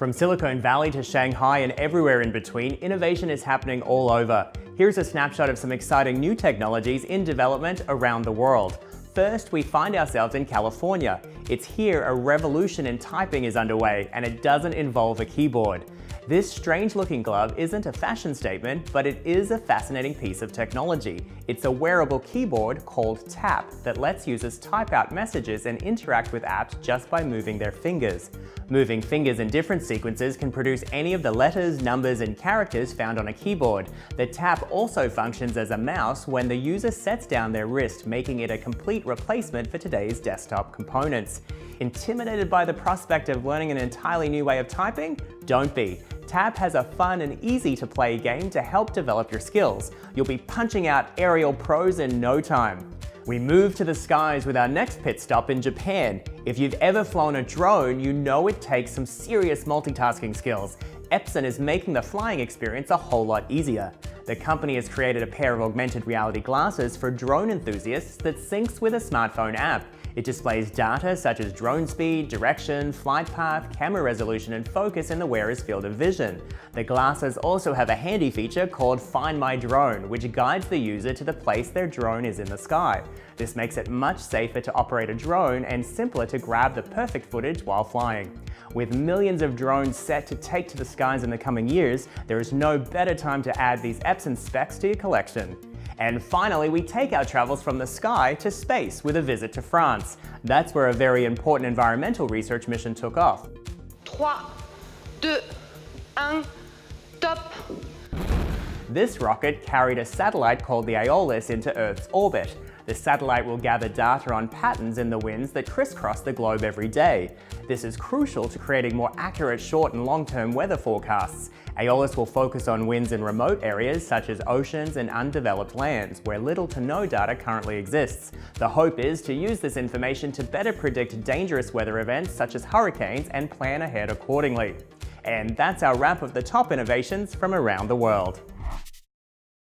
From Silicon Valley to Shanghai and everywhere in between, innovation is happening all over. Here's a snapshot of some exciting new technologies in development around the world. First, we find ourselves in California. It's here a revolution in typing is underway, and it doesn't involve a keyboard. This strange-looking glove isn't a fashion statement, but it is a fascinating piece of technology. It's a wearable keyboard called Tap that lets users type out messages and interact with apps just by moving their fingers. Moving fingers in different sequences can produce any of the letters, numbers, and characters found on a keyboard. The Tap also functions as a mouse when the user sets down their wrist, making it a complete replacement for today's desktop components. Intimidated by the prospect of learning an entirely new way of typing? Don't be. Tap has a fun and easy-to-play game to help develop your skills. You'll be punching out aerial pros in no time. We move to the skies with our next pit stop in Japan. If you've ever flown a drone, you know it takes some serious multitasking skills. Epson is making the flying experience a whole lot easier. The company has created a pair of augmented reality glasses for drone enthusiasts that syncs with a smartphone app. It displays data such as drone speed, direction, flight path, camera resolution, and focus in the wearer's field of vision. The glasses also have a handy feature called Find My Drone, which guides the user to the place their drone is in the sky. This makes it much safer to operate a drone and simpler to grab the perfect footage while flying. With millions of drones set to take to the skies in the coming years, there is no better time to add these Epson specs to your collection. And finally, we take our travels from the sky to space with a visit to France. That's where a very important environmental research mission took off. 3, 2, 1, top! This rocket carried a satellite called the Aeolus into Earth's orbit. The satellite will gather data on patterns in the winds that crisscross the globe every day. This is crucial to creating more accurate short and long-term weather forecasts. Aeolus will focus on winds in remote areas such as oceans and undeveloped lands, where little to no data currently exists. The hope is to use this information to better predict dangerous weather events such as hurricanes and plan ahead accordingly. And that's our wrap of the top innovations from around the world.